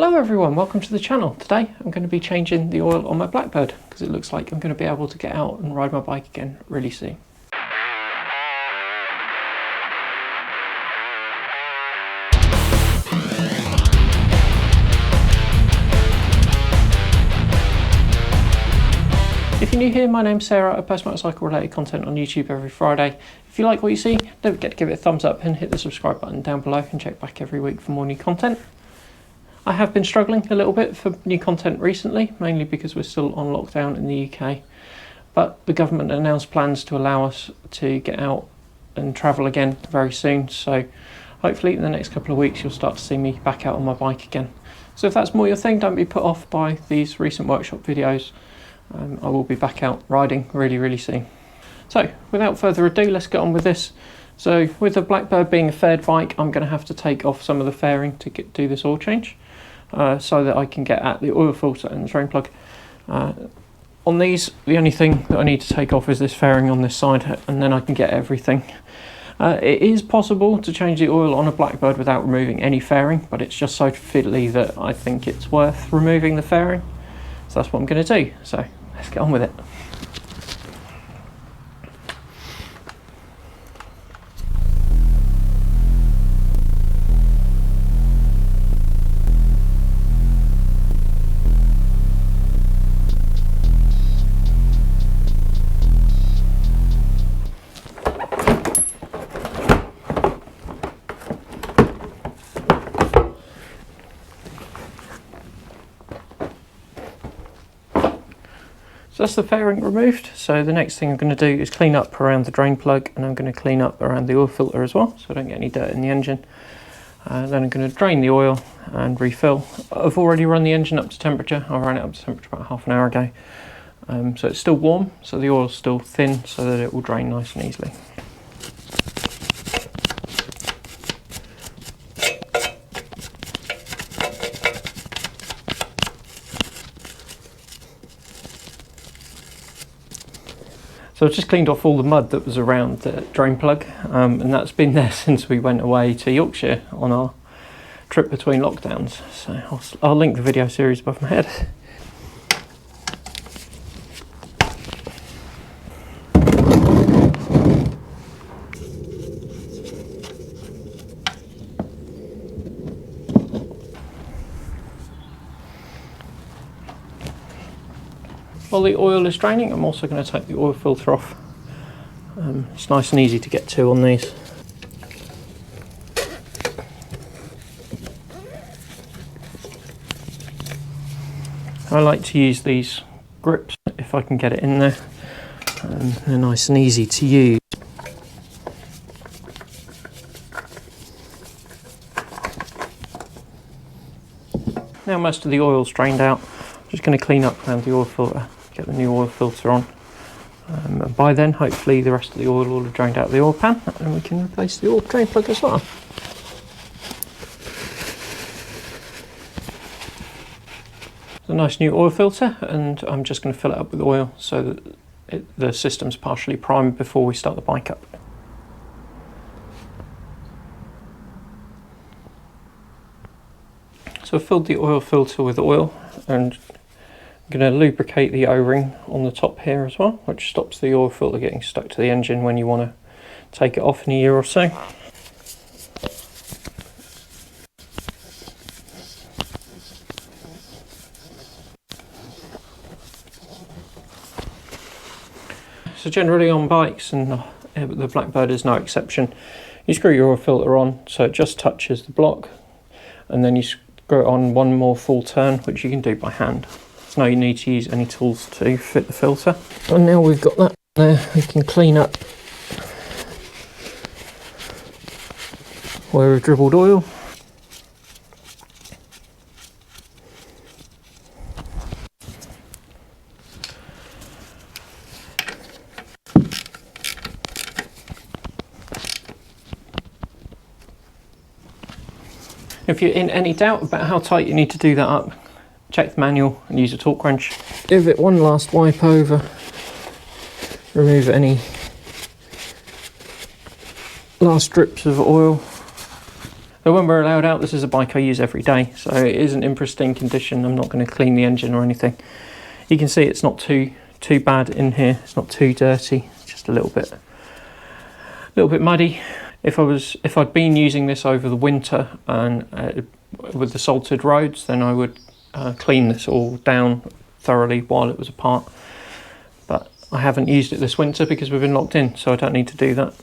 Hello everyone, welcome to the channel. Today I'm going to be changing the oil on my Blackbird because it looks like I'm going to be able to get out and ride my bike again really soon. If you're new here, my name's Sarah. I post motorcycle related content on YouTube every Friday. If you like what you see, don't forget to give it a thumbs up and hit the subscribe button down below and check back every week for more new content. I have been struggling a little bit for new content recently, mainly because we're still on lockdown in the UK. But the government announced plans to allow us to get out and travel again very soon. So hopefully in the next couple of weeks you'll start to see me back out on my bike again. So if that's more your thing, don't be put off by these recent workshop videos. I will be back out riding really soon. So without further ado, let's get on with this. So with the Blackbird being a faired bike, I'm going to have to take off some of the fairing to do this oil change, so that I can get at the oil filter and the drain plug. On these, the only thing that I need to take off is this fairing on this side, and then I can get everything. It is possible to change the oil on a Blackbird without removing any fairing, but it's just so fiddly that I think it's worth removing the fairing. So that's what I'm going to do. So let's get on with it. So that's the fairing removed. So the next thing I'm going to do is clean up around the drain plug, and I'm going to clean up around the oil filter as well, so I don't get any dirt in the engine. Then I'm going to drain the oil and refill. I've already run the engine up to temperature. I ran it up to temperature about half an hour ago. So it's still warm, so the oil's still thin, so that it will drain nice and easily. So I've just cleaned off all the mud that was around the drain plug, and that's been there since we went away to Yorkshire on our trip between lockdowns. So I'll link the video series above my head. While the oil is draining, I'm also going to take the oil filter off. It's nice and easy to get to on these. I like to use these grips if I can get it in there. They're nice and easy to use. Now most of the oil's drained out, I'm just going to clean up around the oil filter. Get the new oil filter on. And by then, hopefully, the rest of the oil will have drained out of the oil pan, and we can replace the oil drain plug as well. It's a nice new oil filter, and I'm just going to fill it up with oil so that the system's partially primed before we start the bike up. So I've filled the oil filter with oil, and I'm going to lubricate the O-ring on the top here as well, which stops the oil filter getting stuck to the engine when you want to take it off in a year or so. So generally on bikes, and the Blackbird is no exception, you screw your oil filter on so it just touches the block, and then you screw it on one more full turn, which you can do by hand. No need to use any tools to fit the filter. And now we've got that there, we can clean up where we've dribbled oil. If you're in any doubt about how tight you need to do that up, check the manual and use a torque wrench. Give it one last wipe over, remove any last drips of oil, So when we're allowed out, this is a bike I use every day, so it isn't in pristine condition. I'm not going to clean the engine or anything. You can see it's not too bad in here. It's not too dirty. It's just a little bit muddy. If I'd been using this over the winter and with the salted roads, then I would clean this all down thoroughly while it was apart. But I haven't used it this winter because we've been locked in, so I don't need to do that.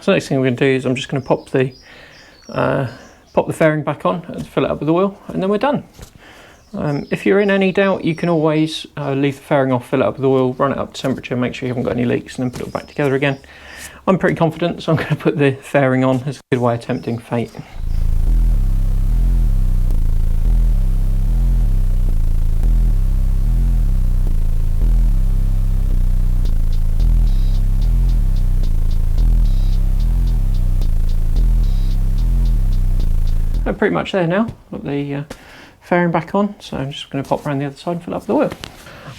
So the next thing we're going to do is I'm just going to pop the fairing back on and fill it up with oil, and then we're done. If you're in any doubt, you can always leave the fairing off, fill it up with oil, run it up to temperature, make sure you haven't got any leaks, and then put it back together again. I'm pretty confident, so I'm going to put the fairing on as a good way of tempting fate. I'm pretty much there now. Got the fairing back on, so I'm just going to pop around the other side and fill up the oil.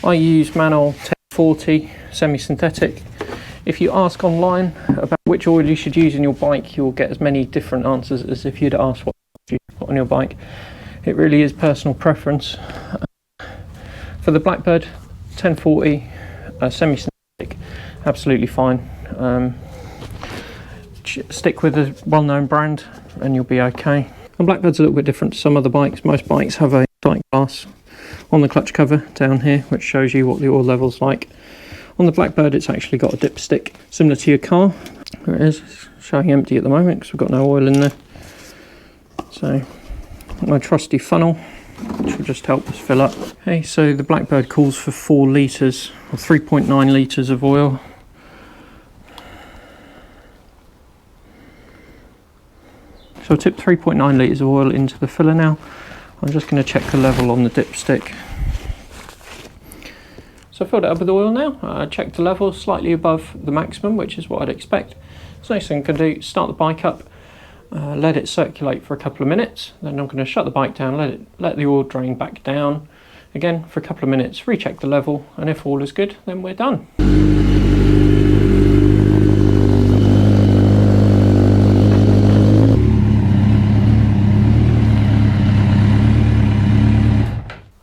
I use Manol 1040 semi-synthetic. If you ask online about which oil you should use in your bike, you'll get as many different answers as if you'd asked what you put on your bike. It really is personal preference. For the Blackbird 1040 semi-synthetic, absolutely fine. Stick with a well-known brand and you'll be okay. The Blackbird's a little bit different to some other bikes. Most bikes have a sight glass on the clutch cover down here, which shows you what the oil level's like. On the Blackbird, it's actually got a dipstick similar to your car. There it is. It's showing empty at the moment because we've got no oil in there. So my trusty funnel, which will just help us fill up. Okay, so the Blackbird calls for 4 litres or 3.9 litres of oil. So I'll tip 3.9 litres of oil into the filler now. I'm just going to check the level on the dipstick. So I filled it up with oil now. I checked the level slightly above the maximum, which is what I'd expect. So next thing I'm going to do is start the bike up, let it circulate for a couple of minutes. Then I'm going to shut the bike down, let the oil drain back down again for a couple of minutes, recheck the level, and if all is good, then we're done.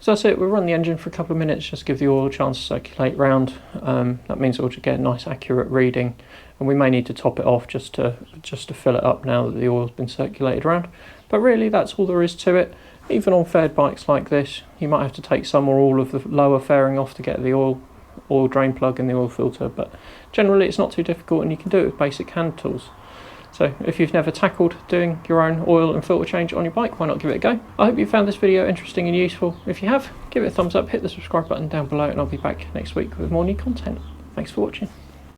So that's it. We'll run the engine for a couple of minutes, just give the oil a chance to circulate round. That means we'll get a nice accurate reading, and we may need to top it off just to fill it up now that the oil's been circulated around. But really, that's all there is to it. Even on faired bikes like this, you might have to take some or all of the lower fairing off to get the oil drain plug and the oil filter, but generally it's not too difficult and you can do it with basic hand tools. So if you've never tackled doing your own oil and filter change on your bike, why not give it a go? I hope you found this video interesting and useful. If you have, give it a thumbs up, hit the subscribe button down below, and I'll be back next week with more new content. Thanks for watching.